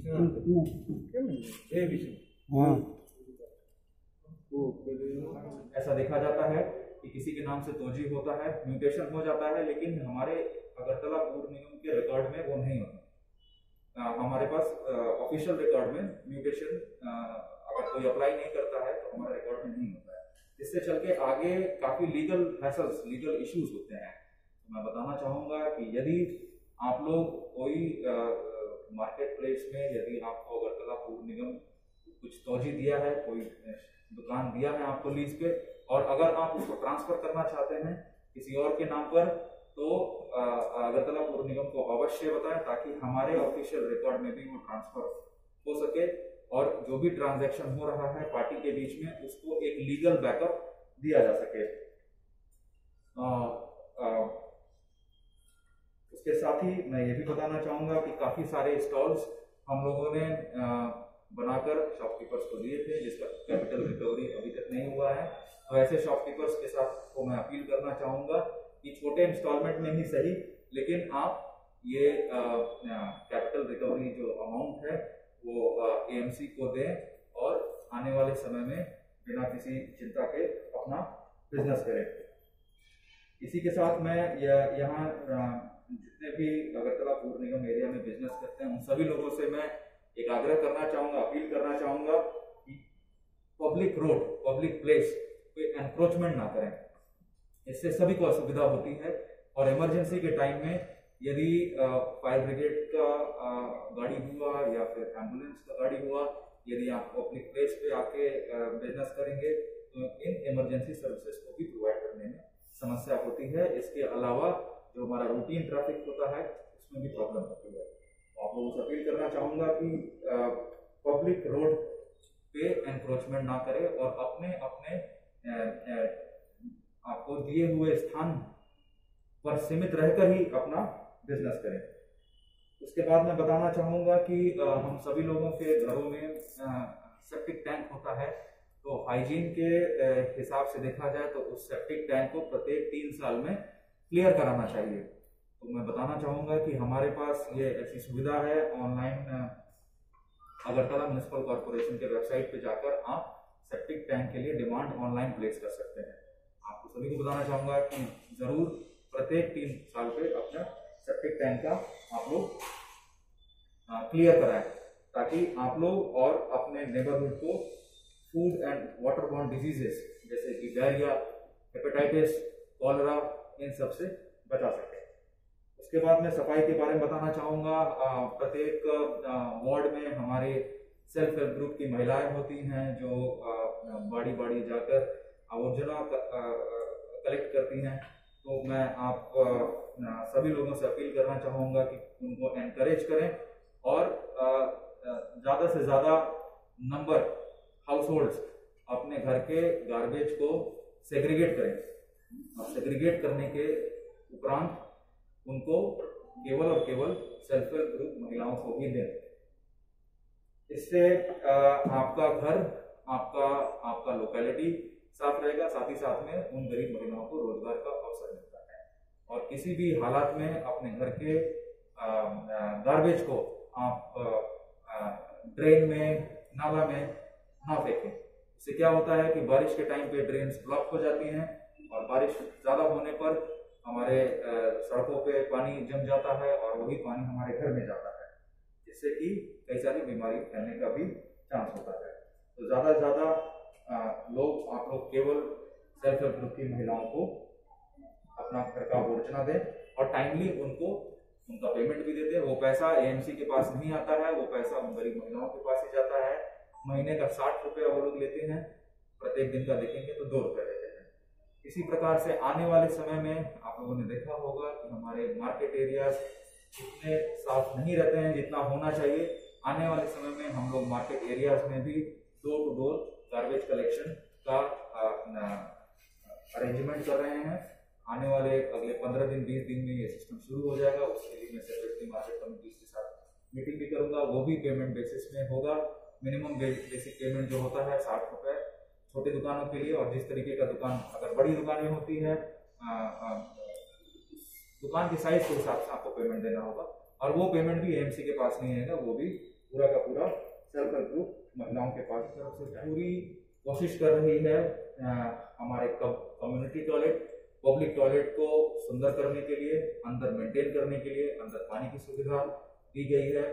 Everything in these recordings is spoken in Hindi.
हाँ, ऐसा देखा जाता है कि किसी के नाम से तोजी होता है, म्यूटेशन हो जाता है, लेकिन हमारे अगरतला पौर निगम के रिकॉर्ड में वो नहीं होता। हमारे पास ऑफिशियल रिकॉर्ड में म्यूटेशन अगर कोई अप्लाई नहीं करता है तो हमारे रिकॉर्ड में नहीं होता है। इससे चल के आगे काफी लीगल हैसल्स, लीगल इश्यूज होते हैं। तो मैं बताना चाहूंगा कि यदि आप लोग कोई मार्केट प्लेस में यदि आपको अगरतला पौर निगम कुछ तोजी दिया है, कोई दुकान दिया है आपको लीज पे, और अगर आप उसको ट्रांसफर करना चाहते हैं किसी और के नाम पर, तो अगरतला पौर निगम को अवश्य बताएं ताकि हमारे ऑफिशियल रिकॉर्ड में भी वो ट्रांसफर हो सके और जो भी ट्रांजैक्शन हो रहा है पार्टी के बीच में उसको एक लीगल बैकअप दिया जा सके। उसके साथ ही मैं ये भी बताना चाहूंगा कि काफी सारे स्टॉल्स हम लोगों ने बनाकर शॉपकीपर्स को दिए थे जिसका कैपिटल रिकवरी अभी तक नहीं हुआ है। तो ऐसे शॉपकीपर्स के साथ को मैं अपील करना चाहूंगा कि छोटे इंस्टॉलमेंट में ही सही, लेकिन आप ये कैपिटल रिकवरी जो अमाउंट है वो एएमसी को दें और आने वाले समय में बिना किसी चिंता के अपना बिजनेस करें। इसी के साथ मैं यहाँ जितने भी अगरतला पौर निगम एरिया में बिजनेस करते हैं उन सभी लोगों से मैं एक आग्रह करना चाहूंगा, अपील करना चाहूंगा कि पब्लिक रोड, पब्लिक प्लेस पे एनक्रोचमेंट ना करें। इससे सभी को असुविधा होती है और इमरजेंसी के टाइम में यदि फायर ब्रिगेड का गाड़ी हुआ या फिर एम्बुलेंस का गाड़ी हुआ, यदि आप पब्लिक प्लेस पे आके बिजनेस करेंगे तो इन इमरजेंसी सर्विसेज को भी प्रोवाइड करने में समस्या होती है। इसके अलावा जो हमारा रूटीन ट्रैफिक होता है उसमें भी प्रॉब्लम होती है। आप लोगों से अपील करना चाहूंगा कि पब्लिक रोड पे एनक्रोचमेंट ना करें और अपने अपने आपको दिए हुए स्थान पर सीमित रहकर ही अपना बिजनेस करें। उसके बाद मैं बताना चाहूंगा कि हम सभी लोगों के घरों में सेप्टिक टैंक होता है, तो हाइजीन के हिसाब से देखा जाए तो उस सेप्टिक टैंक को प्रत्येक 3 साल में क्लियर कराना चाहिए। तो मैं बताना चाहूंगा कि हमारे पास ये ऐसी सुविधा है, ऑनलाइन अगरतला म्युनिसिपल कॉर्पोरेशन के वेबसाइट पे जाकर आप सेप्टिक टैंक के लिए डिमांड ऑनलाइन प्लेस कर सकते हैं। आपको सभी को बताना चाहूंगा कि जरूर प्रत्येक 3 साल पे अपना सेप्टिक टैंक का आप लोग क्लियर कराएं ताकि आप लोग और अपने नेबरहुड को फूड एंड वाटरबॉर्न डिजीजेस जैसे कि डायरिया, हेपेटाइटिस, कॉलरा, इन सब से बचा सके। उसके बाद मैं सफाई के बारे में बताना चाहूँगा। प्रत्येक वार्ड में हमारे सेल्फ हेल्प ग्रुप की महिलाएं होती हैं जो बाड़ी बाड़ी जाकर आवर्जना कलेक्ट करती हैं। तो मैं आप सभी लोगों से अपील करना चाहूँगा कि उनको एनकरेज करें और ज़्यादा से ज़्यादा नंबर हाउस होल्ड्स अपने घर के गार्बेज को सेग्रीगेट करें। और सेग्रीगेट करने के उपरांत उनको केवल और केवल सेल्फ हेल्प ग्रुप महिलाओं को ही दें। इससे आपका घर, आपका लोकेलिटी साफ रहेगा, साथ ही साथ में उन गरीब महिलाओं को रोजगार का अवसर मिलता है। और किसी भी हालात में अपने घर के गार्बेज को आप ड्रेन में, नाला में ना फेंकें। इससे क्या होता है कि बारिश के टाइम पे ड्रेन्स ब्लॉक हो जाती हैं और बारिश ज़्यादा होने पर हमारे सड़कों पे पानी जम जाता है और वही पानी हमारे घर में जाता है, जिससे कि कई सारी बीमारी फैलने का भी चांस होता है। तो ज़्यादा से ज़्यादा आप लोग केवल सेल्फ हेल्प ग्रुप की महिलाओं को अपना घर का अवॉर्चना दें और टाइमली उनका पेमेंट भी देते हैं। वो पैसा एएमसी के पास नहीं आता है, वो पैसा उन गरीब महिलाओं के पास ही जाता है। महीने का 60 रुपये वो लोग लेते हैं, प्रत्येक दिन का देखेंगे तो 2 रुपये लेते हैं। इसी प्रकार से आने वाले समय में आप लोगों ने देखा होगा कि हमारे मार्केट एरियाज इतने साफ नहीं रहते हैं जितना होना चाहिए। आने वाले समय में हम लोग मार्केट एरियाज में भी door to door garbage collection का अरेंजमेंट कर रहे हैं। आने वाले अगले 15 दिन 20 दिन में ये सिस्टम शुरू हो जाएगा। उसके लिए मैं सेपरेटली मार्केट कमिटीज के साथ मीटिंग भी करूंगा, वो भी पेमेंट बेसिस में होगा। मिनिमम बेसिक पेमेंट जो होता है 60 रुपये छोटी दुकानों के लिए, और जिस तरीके का दुकान अगर बड़ी दुकानें होती है दुकान के साइज के हिसाब से आपको पेमेंट देना होगा। और वो पेमेंट भी एएमसी के पास नहीं आएगा, वो भी पूरा का विभाग की तरफ से पूरी कोशिश कर रही है हमारे कम्युनिटी टॉयलेट, पब्लिक टॉयलेट को सुंदर करने के लिए, अंदर मेंटेन करने के लिए, अंदर पानी की सुविधा दी गई है,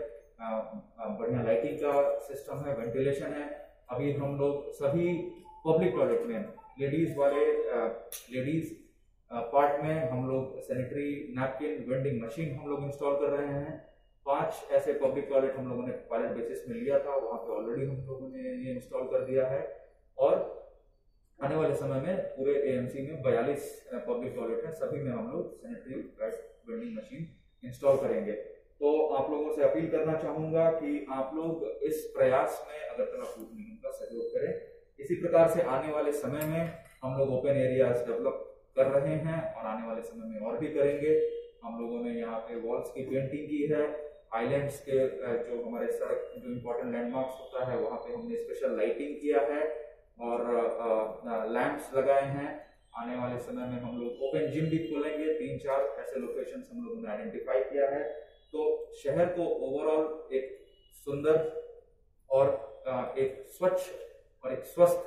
बढ़िया लाइटिंग का सिस्टम है, वेंटिलेशन है। अभी हम लोग सभी पब्लिक टॉयलेट में लेडीज पार्ट में हम लोग सैनिटरी नैपकिन वेंडिंग मशीन हम लोग इंस्टॉल कर रहे हैं। 5 ऐसे पब्लिक टॉयलेट हम लोगों ने पायलट बेसिस में लिया था, वहां पे ऑलरेडी हम लोगों ने ये इंस्टॉल कर दिया है और आने वाले समय में पूरे एएमसी में 42 पब्लिक टॉयलेट हैं, सभी में हम लोग सैनिटरी वेंडिंग मशीन इंस्टॉल करेंगे। तो आप लोगों से अपील करना चाहूंगा कि आप लोग इस प्रयास में अगरतला फूड निगम का सहयोग करें। इसी प्रकार से आने वाले समय में हम लोग ओपन एरियाज डेवलप कर रहे हैं और आने वाले समय में और भी करेंगे। हम लोगों ने यहाँ पे वॉल्स की पेंटिंग की है, आइलैंड्स के जो हमारे सड़क जो इम्पोर्टेंट लैंडमार्क्स होता है वहाँ पे हमने स्पेशल लाइटिंग किया है और लैंप्स लगाए हैं। आने वाले समय में हम लोग ओपन जिम भी खोलेंगे, 3-4 ऐसे लोकेशन हम लोगों ने आइडेंटिफाई किया है। तो शहर को ओवरऑल एक सुंदर और एक स्वच्छ और एक स्वस्थ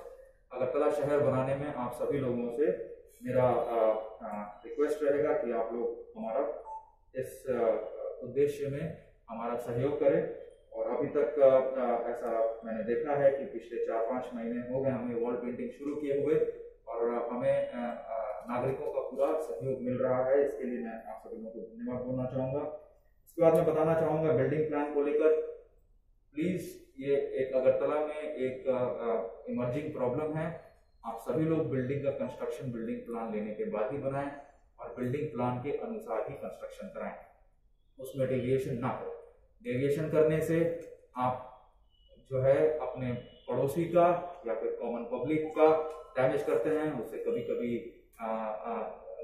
अगरतला शहर बनाने में आप सभी लोगों से मेरा रिक्वेस्ट रहेगा कि आप लोग हमारा इस उद्देश्य में हमारा सहयोग करें। और अभी तक ऐसा मैंने देखा है कि पिछले 4-5 महीने हो गए हमें वॉल पेंटिंग शुरू किए हुए और हमें नागरिकों का पूरा सहयोग मिल रहा है। इसके लिए मैं आप सभी लोगों को धन्यवाद बोलना चाहूँगा। इसके बाद मैं बताना चाहूँगा बिल्डिंग प्लान को लेकर, प्लीज़ ये एक अगरतला में एक इमर्जिंग प्रॉब्लम है। आप सभी लोग बिल्डिंग का कंस्ट्रक्शन बिल्डिंग प्लान लेने के बाद ही बनाएं और बिल्डिंग प्लान के अनुसार ही कंस्ट्रक्शन कराएं, उसमें डेविएशन ना करें। डेविएशन करने से आप जो है अपने पड़ोसी का या फिर कॉमन पब्लिक का डैमेज करते हैं। उससे कभी कभी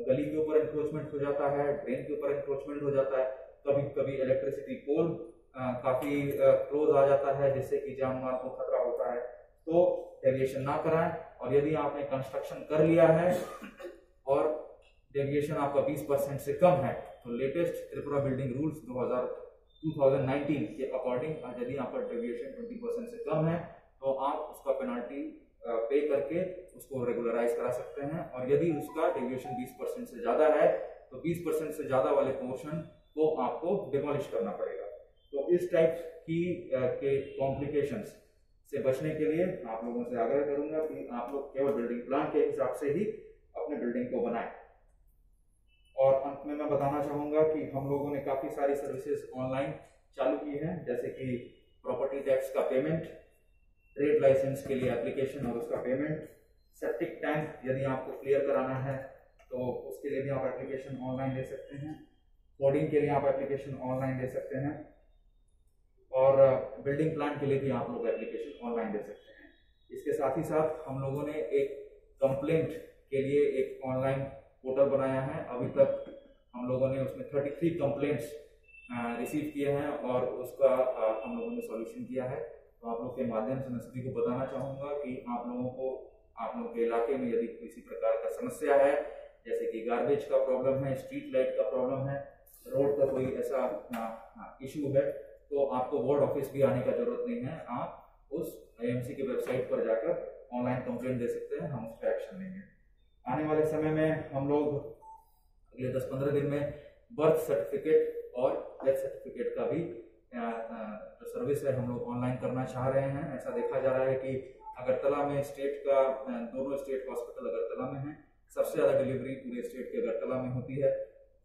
गली के ऊपर इंक्रोचमेंट हो जाता है, ड्रेन के ऊपर इंक्रोचमेंट हो जाता है, कभी कभी इलेक्ट्रिसिटी पोल काफी क्लोज आ जाता है जिससे कि जान माल को खतरा होता है। तो डेविएशन ना कराएं और यदि आपने कंस्ट्रक्शन कर लिया है और डेविएशन आपका 20% से कम है तो लेटेस्ट त्रिपुरा बिल्डिंग रूल्स 2019 के अकॉर्डिंग यदि आपका डेविएशन 20% से कम है तो आप उसका पेनल्टी पे करके उसको रेगुलराइज करा सकते हैं। और यदि उसका डेविएशन 20% से ज्यादा है तो 20% से ज्यादा वाले पोर्शन को आपको डिमोलिश करना पड़ेगा। तो इस टाइप की के कॉम्प्लिकेशंस से बचने के लिए आप लोगों से आग्रह करूंगा कि आप लोग केवल बिल्डिंग प्लान के हिसाब से ही अपने बिल्डिंग को बनाएं। और अंत में मैं बताना चाहूंगा कि हम लोगों ने काफी सारी सर्विसेज ऑनलाइन चालू की हैं, जैसे कि प्रॉपर्टी टैक्स का पेमेंट, ट्रेड लाइसेंस के लिए एप्लीकेशन और उसका पेमेंट, सेप्टिक टैंक यदि आपको क्लियर कराना है तो उसके लिए भी आप एप्लीकेशन ऑनलाइन दे सकते हैं, कोडिंग के लिए आप एप्लीकेशन ऑनलाइन दे सकते हैं और बिल्डिंग प्लान के लिए भी आप लोग एप्लीकेशन ऑनलाइन दे सकते हैं। इसके साथ ही साथ हम लोगों ने एक कंप्लेंट के लिए एक ऑनलाइन पोर्टल बनाया है। अभी तक हम लोगों ने उसमें 33 कंप्लेंट्स रिसीव किए हैं और उसका हम लोगों ने सॉल्यूशन किया है। तो आप लोग के माध्यम से मैं सभी को बताना चाहूँगा कि आप लोगों को आप लोगों के इलाके में यदि किसी प्रकार का समस्या है, जैसे कि गार्बेज का प्रॉब्लम है, स्ट्रीट लाइट का प्रॉब्लम है, रोड का कोई ऐसा इशू है, तो आपको वार्ड ऑफिस भी आने का जरूरत नहीं है। आप उस एएमसी के वेबसाइट पर जाकर ऑनलाइन कंप्लेंट दे सकते हैं, हम उस पर एक्शन लेंगे। आने वाले समय में हम लोग अगले 10-15 दिन में बर्थ सर्टिफिकेट और डेथ सर्टिफिकेट का भी जो सर्विस है हम लोग ऑनलाइन करना चाह रहे हैं। ऐसा देखा जा रहा है कि अगरतला में स्टेट का दोनों स्टेट हॉस्पिटल अगरतला में है, सबसे ज्यादा डिलीवरी पूरे स्टेट के अगरतला में होती है।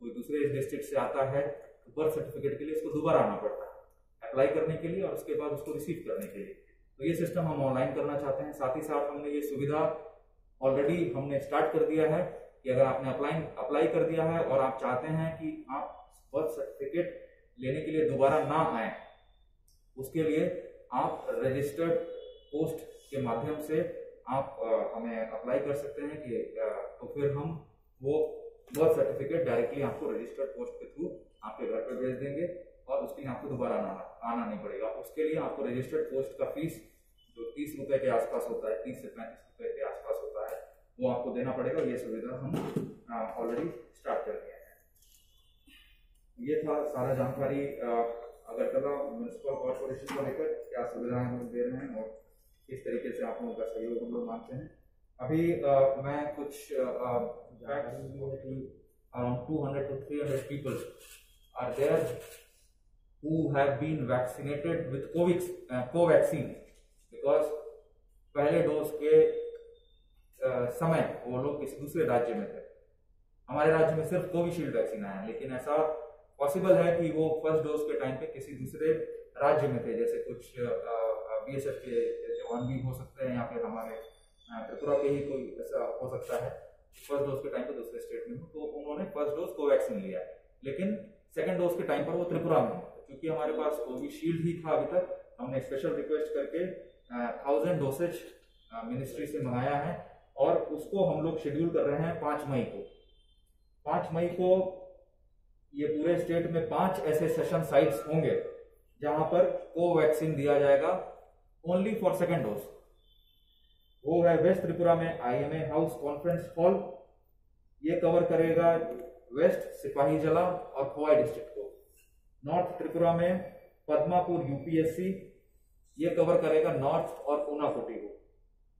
कोई दूसरे डिस्ट्रिक्ट से आता है तो बर्थ सर्टिफिकेट के लिए इसको दोबारा आना पड़ता है अप्लाई करने के लिए और उसके बाद उसको रिसीव करने के लिए। तो ये सिस्टम हम ऑनलाइन करना चाहते हैं। साथ ही साथ हमने ये सुविधा ऑलरेडी हमने स्टार्ट कर दिया है कि अगर आपने अप्लाई कर दिया है और आप चाहते हैं कि आप बर्थ सर्टिफिकेट लेने के लिए दोबारा ना आए, उसके लिए आप रजिस्टर्ड पोस्ट के माध्यम से आप हमें अप्लाई कर सकते हैं कि तो फिर हम वो बर्थ सर्टिफिकेट डायरेक्टली आपको रजिस्टर्ड पोस्ट के थ्रू आपके घर पे भेज देंगे और उसके लिए आपको दोबारा आना नहीं पड़ेगा। उसके लिए आपको रजिस्टर्ड पोस्ट का फीस जो 30 रुपए के आसपास होता है, 30 से 35 रुपए के आसपास होता है, वो आपको देना पड़ेगा। ये सुविधा हम ऑलरेडी स्टार्ट कर दिया है। ये था सारा जानकारी अगरतला म्युनिसिपल कॉर्पोरेशन को लेकर क्या सुविधाएं हम दे रहे हैं और इस तरीके से आप लोगों का सहयोग हम लोग मांगते हैं। अभी मैं कुछ around 200 to 300 people are there who have been vaccinated with Covaxin because पहले डोज के समय वो लोग किसी दूसरे राज्य में थे। हमारे राज्य में सिर्फ कोविशील्ड वैक्सीन आया, लेकिन ऐसा पॉसिबल है कि वो फर्स्ट डोज के टाइम पे किसी दूसरे राज्य में थे, जैसे कुछ बीएसएफ के जवान भी हो सकते हैं या फिर हमारे त्रिपुरा के ही कोई ऐसा हो सकता है फर्स्ट डोज के टाइम पे दूसरे स्टेट में हो, तो उन्होंने फर्स्ट डोज कोवैक्सीन लिया है, लेकिन सेकंड डोज के टाइम पर वो त्रिपुरा में है। क्योंकि हमारे पास कोविशील्ड ही था अभी तक, हमने स्पेशल रिक्वेस्ट करके 1000 डोसेज मिनिस्ट्री से मंगाया है और उसको हम लोग शेड्यूल कर रहे हैं 5 मई को। 5 मई को ये पूरे स्टेट में 5 ऐसे सेशन साइट्स होंगे जहां पर कोवैक्सीन दिया जाएगा ओनली फॉर सेकेंड डोज। वो है वेस्ट त्रिपुरा में IMA हाउस कॉन्फ्रेंस हॉल, ये कवर करेगा वेस्ट सिपाहीजला और खोवाई डिस्ट्रिक्ट को। नॉर्थ त्रिपुरा में पद्मापुर UPSC, ये कवर करेगा नॉर्थ और ऊनाकोटी को।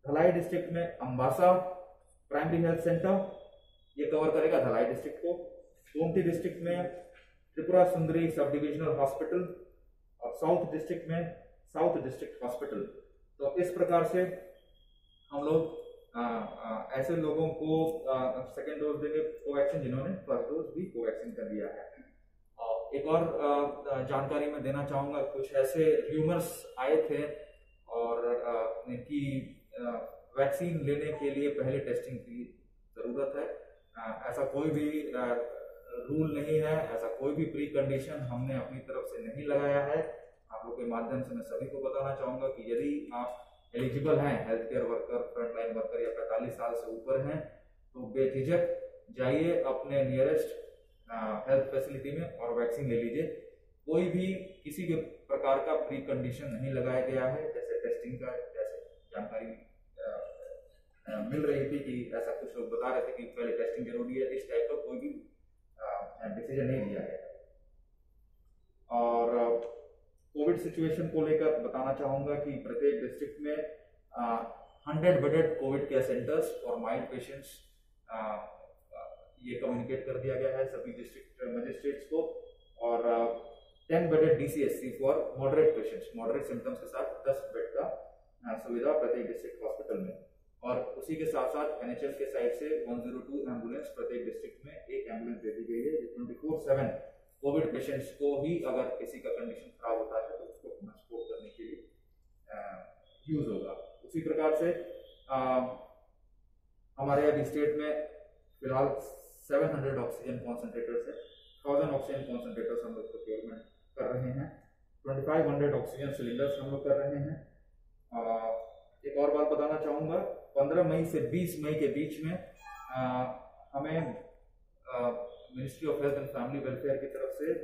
धलाई डिस्ट्रिक्ट में अंबासा प्राइमरी हेल्थ सेंटर, ये कवर करेगा धलाई डिस्ट्रिक्ट को। गोमती डिस्ट्रिक्ट में Tripura Sundari sub divisional hospital और साउथ डिस्ट्रिक्ट में साउथ डिस्ट्रिक्ट हॉस्पिटल। तो इस प्रकार से हम लोग ऐसे लोगों को सेकेंड डोज देंगे कोवैक्सीन जिन्होंने फर्स्ट डोज भी कोवैक्सीन कर लिया है। एक और जानकारी मैं देना चाहूँगा, कुछ ऐसे र्यूमर्स आए थे और कि वैक्सीन लेने के लिए पहले टेस्टिंग की ज़रूरत है। ऐसा कोई भी रूल नहीं है, ऐसा कोई भी प्री कंडीशन हमने अपनी तरफ से नहीं लगाया है। आप लोग के माध्यम से मैं सभी को बताना चाहूँगा कि यदि आप एलिजिबल हैं, health care worker, frontline worker या 45 साल से ऊपर हैं, तो बेझिझक जाइए अपने नियरेस्ट हेल्थ फैसिलिटी में और वैक्सीन ले लीजिए। कोई भी किसी भी प्रकार का प्री कंडीशन नहीं लगाया गया है, जैसे टेस्टिंग का जैसे जानकारी मिल रही थी कि ऐसा कुछ लोग बता रहे थे कि पहले टेस्टिंग जरूरी है, इस टाइप का कोई भी डिसीजन नहीं लिया है। और कोविड सिचुएशन को लेकर बताना चाहूँगा कि प्रत्येक डिस्ट्रिक्ट में 100 bedded Covid care centres for mild patients ये कम्युनिकेट कर दिया गया है सभी डिस्ट्रिक्ट मजिस्ट्रेट्स को, और 10 bedded DCSC for moderate patients, moderate symptoms के साथ 10 बेड का सुविधा प्रत्येक डिस्ट्रिक्ट हॉस्पिटल में। और उसी के साथ साथ NHL के साइड से 102 एम्बुलेंस प्रत्येक डिस्ट्रिक्ट में एक एम्बुलेंस दे दी गई है, जो 24/7 कोविड पेशेंट्स को ही अगर किसी का कंडीशन खराब होता है तो उसको सपोर्ट करने के लिए यूज होगा। उसी प्रकार से हमारे अभी स्टेट में फिलहाल 700 ऑक्सीजन कॉन्सेंट्रेटर्स है, 1000 ऑक्सीजन कॉन्सेंट्रेटर्स हम लोग प्रोक्योरमेंट कर रहे हैं, 2500 ऑक्सीजन सिलेंडर्स हम लोग कर रहे हैं। एक और बात बताना चाहूँगा, 15 मई से 20 मई के बीच में हमें ministry of health and family welfare की तरफ से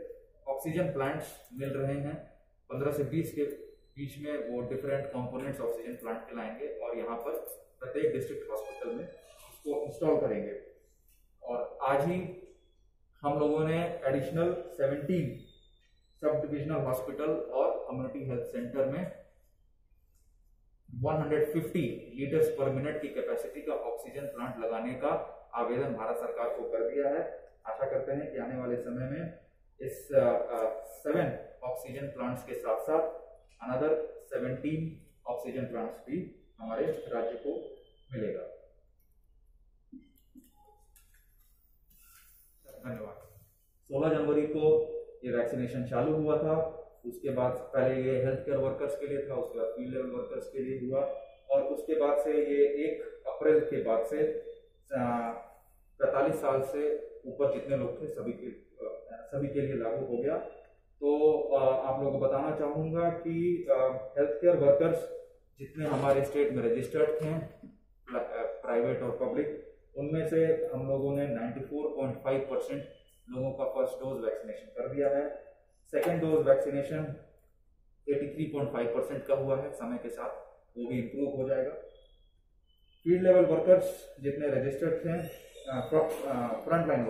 ऑक्सीजन प्लांट्स मिल रहे हैं। 15 से 20 के बीच में वो डिफरेंट कंपोनेंट्स ऑक्सीजन प्लांट के लाएंगे और यहाँ पर प्रत्येक डिस्ट्रिक्ट हॉस्पिटल में उसको इंस्टॉल करेंगे। और आज ही हम लोगों ने एडिशनल 17 सब डिविजनल हॉस्पिटल और कम्युनिटी हेल्थ सेंटर में 150 लीटर्स पर मिनट की कैपेसिटी का ऑक्सीजन प्लांट लगाने का आवेदन भारत सरकार को कर दिया है। आशा करते हैं कि आने वाले समय में इस 7 ऑक्सीजन प्लांट्स के साथ साथ अनदर 17 ऑक्सीजन प्लांट्स भी हमारे राज्य को मिलेगा। धन्यवाद। 16 जनवरी को ये वैक्सीनेशन चालू हुआ था, उसके बाद पहले ये हेल्थ केयर वर्कर्स के लिए था, उसके बाद फील्ड लेवल वर्कर्स के लिए हुआ, और उसके बाद से ये 1 अप्रैल के बाद से 45 साल से ऊपर जितने लोग थे सभी के लिए लागू हो गया। तो आप लोगों को बताना चाहूँगा कि हेल्थ केयर वर्कर्स जितने हमारे स्टेट में रजिस्टर्ड हैं, प्राइवेट और पब्लिक, उनमें से हम लोगों ने 94.5% लोगों का फर्स्ट डोज वैक्सीनेशन कर दिया है। सेकेंड डोज वैक्सीनेशन 83.5% का हुआ है, समय के साथ वो भी इम्प्रूव हो जाएगा। फील्ड लेवल वर्कर्स जितने रजिस्टर्ड थे, फ्रंटलाइन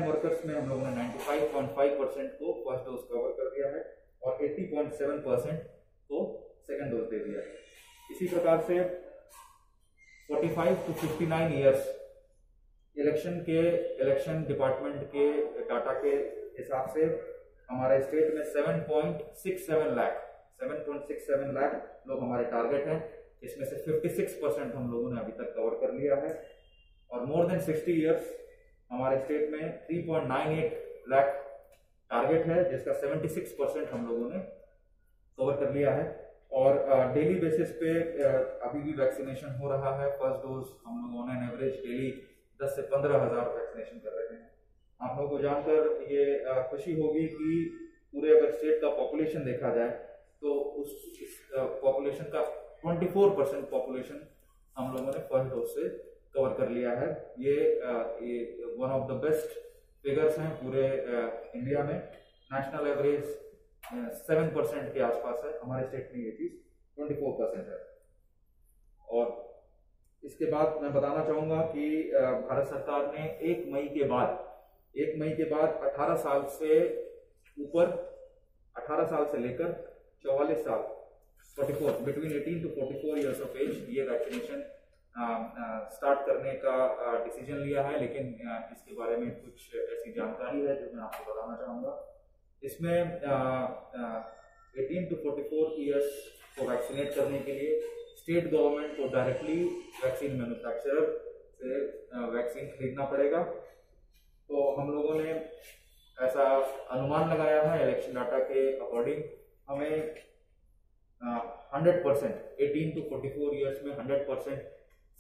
वर्कर्स में हम लोगों ने 95.5% को फर्स्ट डोज कवर कर दिया है और 80.7% को सेकेंड डोज दे दिया है। इसी प्रकार से 45 to 59 ईयर्स इलेक्शन डिपार्टमेंट के डाटा के हिसाब से हमारे स्टेट में 7.67 लाख लोग हमारे टारगेट हैं। इसमें से 56% हम लोगों ने अभी तक कवर कर लिया है। और मोर देन 60 ईयर्स हमारे स्टेट में 3.98 लाख टारगेट है, जिसका 76% हम लोगों ने कवर कर लिया है। और डेली बेसिस पे अभी भी वैक्सीनेशन हो रहा है। फर्स्ट डोज हम लोगों ने एवरेज डेली 10 से 15 हज़ार वैक्सीनेशन कर रहे हैं। आप लोगों को जानकर ये खुशी होगी कि पूरे अगर स्टेट का पॉपुलेशन देखा जाए तो उस पॉपुलेशन का 24% पॉपुलेशन हम लोगों ने फर्स्ट डोज से कवर कर लिया है। ये one of the best figures हैं पूरे इंडिया में। नेशनल एवरेज 7% के आसपास है, हमारे स्टेट में ये चीज 24% है। और इसके बाद मैं बताना चाहूंगा कि भारत सरकार ने 1 मई के बाद 18 साल से ऊपर 18 साल से लेकर 44 साल 44 between 18 to 44 years of age ये वैक्सीनेशन स्टार्ट करने का डिसीजन लिया है। लेकिन इसके बारे में कुछ ऐसी जानकारी है जो मैं आपको बताना चाहूँगा। इसमें 18 to 44 ईयर्स को वैक्सीनेट करने के लिए स्टेट गवर्नमेंट को डायरेक्टली वैक्सीन मैन्युफैक्चरर से वैक्सीन खरीदना पड़ेगा। तो हम लोगों ने ऐसा अनुमान लगाया है इलेक्शन डाटा के अकॉर्डिंग हमें 100% 18 to 44 ईयर्स में 100%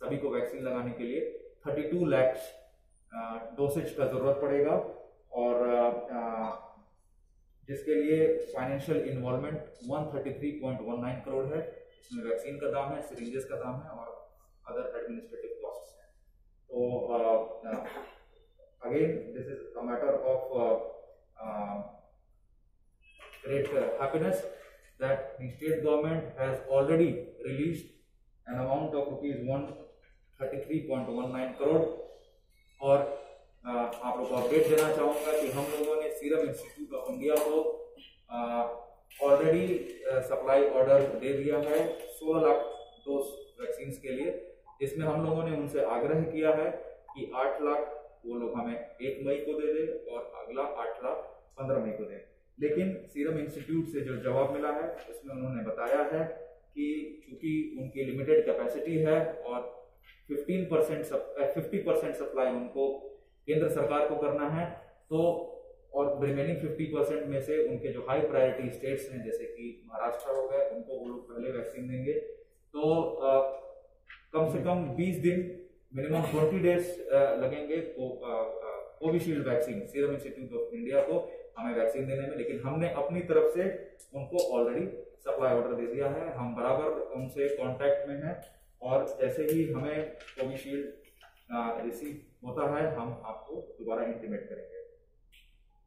सभी को वैक्सीन लगाने के लिए 32 लाख डोसेज का जरूरत पड़ेगा। और जिसके लिए फाइनेंशियल इन्वॉल्वमेंट 133.19 करोड़ है। इसमें वैक्सीन का दाम है, सिरिंजेस का दाम है और अदर एडमिनिस्ट्रेटिव कॉस्ट्स हैं। तो again this is a matter of great happiness that the state government has already released an amount of rupees 133.19 crore। और आप लोगों को अपडेट देना चाहूँगा कि हम लोगों ने सीरम इंस्टीट्यूट ऑफ इंडिया को ऑलरेडी सप्लाई ऑर्डर दे दिया है 16 लाख डोज वैक्सीन के लिए। इसमें हम लोगों ने उनसे आग्रह किया है कि 8 लाख वो लोग हमें 1 मई को दे दे और अगला 8 लाख 15 मई को दे। लेकिन सीरम इंस्टीट्यूट से जो जवाब मिला है उसमें उन्होंने बताया है कि चूंकि उनकी लिमिटेड कैपेसिटी है और 50% सप्लाई उनको केंद्र सरकार को करना है, तो और रिमेनिंग 50% में से उनके जो हाई प्रायोरिटी स्टेट्स हैं जैसे कि महाराष्ट्र हो गए उनको वो लोग पहले वैक्सीन देंगे। तो कम से कम 20 दिन मिनिमम 20 डेज लगेंगे Covishield vaccine serum institute of India को हमें वैक्सीन देने में। लेकिन हमने अपनी तरफ से उनको ऑलरेडी सप्लाई ऑर्डर दे दिया है। हम बराबर उनसे कांटेक्ट में हैं और जैसे ही हमें कोविशील्ड रिसीव होता है हम आपको दोबारा इंटीमेट करेंगे।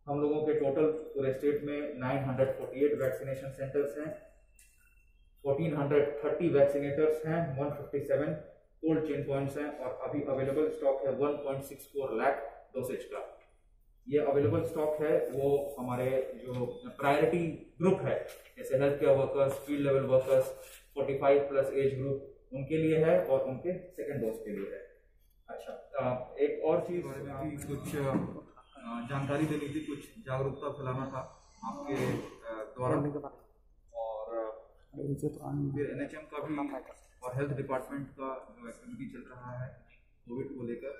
हम लोगों के टोटल पूरे स्टेट में 948 वैक्सीनेशन सेंटर्स हैं, 1430 वैक्सीनेटर्स हैं, 157 कोल्ड चेन पॉइंट्स हैं और अभी अवेलेबल स्टॉक है 1.64 लाख डोसेज का। ये अवेलेबल स्टॉक है वो हमारे जो प्रायोरिटी ग्रुप है जैसे health care workers, field level workers, 45+ age group उनके लिए है और उनके सेकेंड डोज के लिए है। अच्छा, एक और चीज में कुछ जानकारी देनी थी, कुछ जागरूकता फैलाना था आपके द्वारा और फिर NHM का भी और हेल्थ डिपार्टमेंट का जो एक्टिविटी चल रहा है कोविड को लेकर,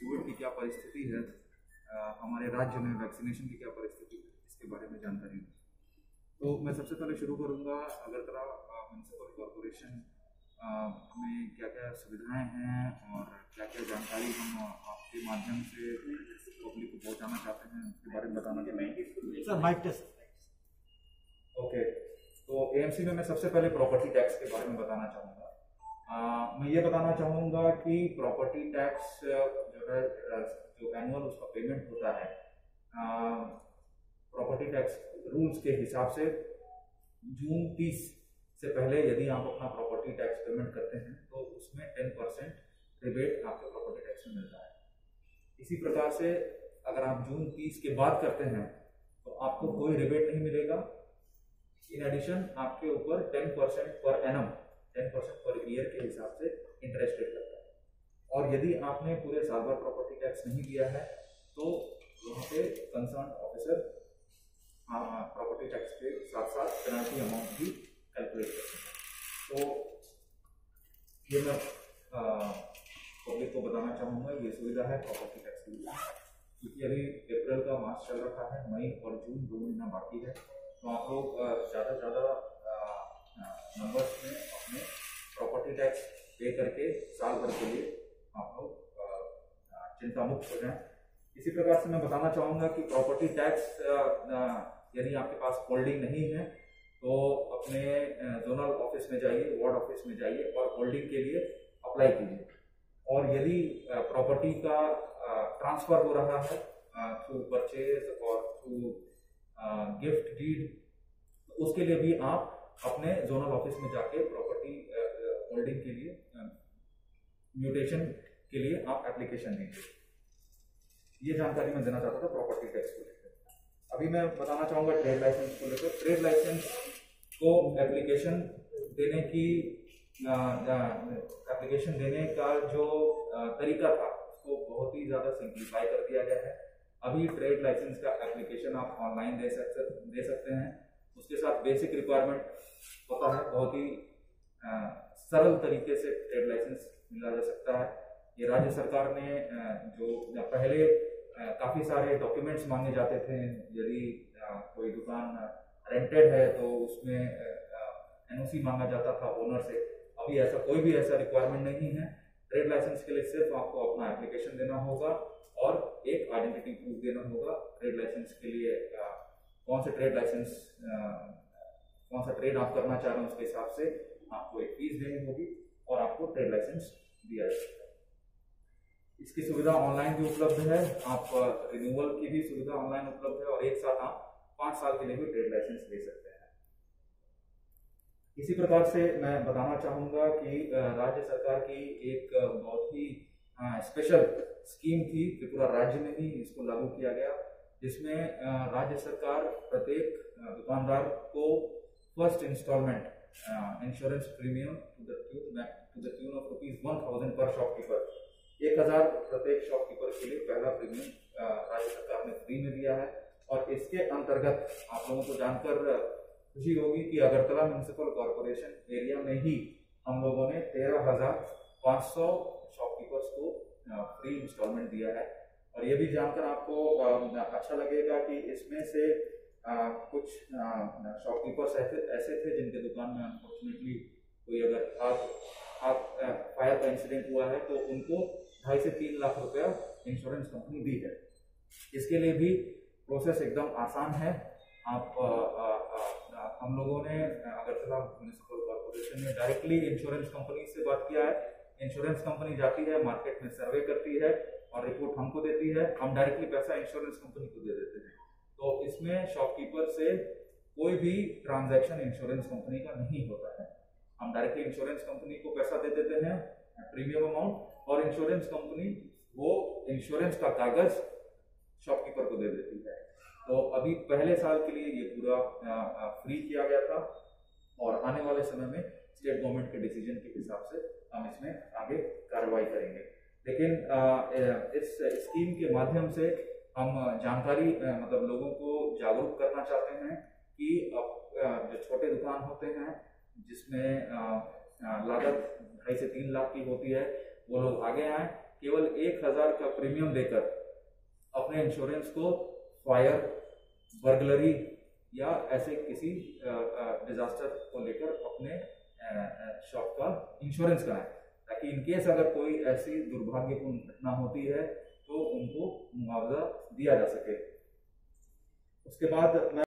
कोविड की क्या परिस्थिति है हमारे राज्य में, वैक्सीनेशन की क्या परिस्थिति है, इसके बारे में जानकारी। तो मैं सबसे पहले शुरू करूंगा अगरतला म्युनिसिपल कॉर्पोरेशन में क्या क्या सुविधाएं हैं और क्या क्या जानकारी हम आपके माध्यम से पब्लिक को पहुंचाना चाहते हैं उसके बारे में बताना चाहूँगा। ओके, तो AMC में मैं सबसे पहले प्रॉपर्टी टैक्स के बारे में बताना चाहूँगा। मैं ये बताना चाहूँगा कि प्रॉपर्टी टैक्स जो है जो एनुअल उसका पेमेंट होता है प्रॉपर्टी टैक्स रूल्स के हिसाब से जून 30 से पहले यदि आप अपना प्रॉपर्टी टैक्स पेमेंट करते हैं तो उसमें 10% रिबेट आपके प्रॉपर्टी टैक्स में मिलता है। इसी प्रकार से अगर आप जून 30 के बाद करते हैं तो आपको कोई रिबेट नहीं मिलेगा। इन एडिशन आपके ऊपर 10% पर एनम 10% पर ईयर के हिसाब से इंटरेस्ट रेट लगता है। और यदि आपने पूरे साल भर प्रॉपर्टी टैक्स नहीं दिया है तो वहाँ पे कंसर्न ऑफिसर प्रॉपर्टी टैक्स के साथ साथ पेनल्टी अमाउंट भी कैलकुलेट करते हैं। तो ये मैं पब्लिक को बताना चाहूँगा, ये सुविधा है प्रॉपर्टी टैक्स की। क्योंकि अभी अप्रैल का मास चल रहा है, मई और जून 2 महीना बाकी है, तो आप लोग ज़्यादा से ज़्यादा नंबर्स में अपने प्रॉपर्टी टैक्स पे करके साल भर के लिए आप लोग चिंता मुक्त हो जाएं। इसी प्रकार से मैं बताना चाहूँगा कि प्रॉपर्टी टैक्स यदि आपके पास होल्डिंग नहीं है तो अपने जोनल ऑफिस में जाइए, वार्ड ऑफिस में जाइए और होल्डिंग के लिए अप्लाई कीजिए। और यदि प्रॉपर्टी का ट्रांसफर हो रहा है थ्रू परचेज और थ्रू गिफ्ट डीड, तो उसके लिए भी आप अपने जोनल ऑफिस में जाके प्रॉपर्टी होल्डिंग के लिए म्यूटेशन के लिए आप एप्लीकेशन दीजिए। ये जानकारी मैं देना चाहता था प्रॉपर्टी टैक्स को लेकर। अभी मैं बताना चाहूँगा ट्रेड लाइसेंस को लेकर। ट्रेड लाइसेंस को एप्लीकेशन देने का जो तरीका था उसको बहुत ही ज़्यादा सिंप्लीफाई कर दिया गया है। अभी ट्रेड लाइसेंस का एप्लीकेशन आप ऑनलाइन दे सकते हैं। उसके साथ बेसिक रिक्वायरमेंट होता है, बहुत ही सरल तरीके से ट्रेड लाइसेंस मिला जा सकता है। ये राज्य सरकार ने जो पहले काफ़ी सारे डॉक्यूमेंट्स मांगे जाते थे, यदि कोई दुकान रेंटेड है तो उसमें एनओसी मांगा जाता था ओनर से। अभी ऐसा कोई भी ऐसा रिक्वायरमेंट नहीं है। ट्रेड लाइसेंस के लिए सिर्फ आपको अपना एप्लीकेशन देना होगा और एक आइडेंटिटी प्रूफ देना होगा। ट्रेड लाइसेंस के लिए कौन सा ट्रेड आप करना चाह रहे हैं उसके हिसाब से आपको एक फीस देनी होगी और आपको ट्रेड लाइसेंस दिया जाएगा। इसकी सुविधा ऑनलाइन भी उपलब्ध है, आप रिन्यूअल की भी सुविधा ऑनलाइन उपलब्ध है और एक साथ आप 5 साल के लिए भी ट्रेड लाइसेंस ले सकते हैं। इसी प्रकार से मैं बताना चाहूँगा कि राज्य सरकार की एक बहुत ही स्पेशल स्कीम थी, त्रिपुरा राज्य में ही इसको लागू किया गया, जिसमें राज्य सरकार प्रत्येक दुकानदार को first installment insurance premium to the tune of ₹1000 पर शॉपकीपर, 1000 प्रत्येक शॉपकीपर के लिए पहला प्रीमियम राज्य सरकार ने फ्री में दिया है। और इसके अंतर्गत आप लोगों को जानकर खुशी होगी कि अगरतला म्युनिसिपल कॉर्पोरेशन एरिया में ही हम लोगों ने 13,500 शॉपकीपर्स को फ्री इंस्टॉलमेंट दिया है। और ये भी जानकर आपको अच्छा लगेगा कि इसमें से कुछ शॉपकीपर्स ऐसे थे जिनके दुकान में अनफॉर्चुनेटली कोई अगर फायर का इंसिडेंट हुआ है तो उनको 2.5 से 3 लाख रुपया इंश्योरेंस कंपनी दी है। इसके लिए भी प्रोसेस एकदम आसान है। हम लोगों ने अगरतला म्युनिसिपल कॉर्पोरेशन ने डायरेक्टली इंश्योरेंस कंपनी से बात किया है। इंश्योरेंस कंपनी जाती है, मार्केट में सर्वे करती है और रिपोर्ट हमको देती है, हम डायरेक्टली पैसा इंश्योरेंस कंपनी को दे देते हैं। तो इसमें शॉपकीपर से कोई भी ट्रांजैक्शन इंश्योरेंस कंपनी का नहीं होता है। हम डायरेक्टली इंश्योरेंस कंपनी को पैसा दे देते हैं प्रीमियम अमाउंट, और इंश्योरेंस कंपनी वो इंश्योरेंस का कागज शॉपकीपर को दे देती है। तो अभी पहले साल के लिए ये पूरा फ्री किया गया था और आने वाले समय में स्टेट गवर्नमेंट के डिसीजन के हिसाब से हम इसमें आगे कार्रवाई करेंगे। लेकिन इस स्कीम के माध्यम से हम जानकारी मतलब लोगों को जागरूक करना चाहते हैं कि जो छोटे दुकान होते हैं जिसमें लागत 2.5 से 3 लाख की होती है, वो लोग आगे आए, केवल 1000 का प्रीमियम देकर अपने इंश्योरेंस को फायर, बर्गलरी या ऐसे किसी डिजास्टर को लेकर अपने शॉप का इंश्योरेंस कराएं, ताकि इनकेस अगर कोई ऐसी दुर्भाग्यपूर्ण घटना होती है तो उनको मुआवजा दिया जा सके। उसके बाद मैं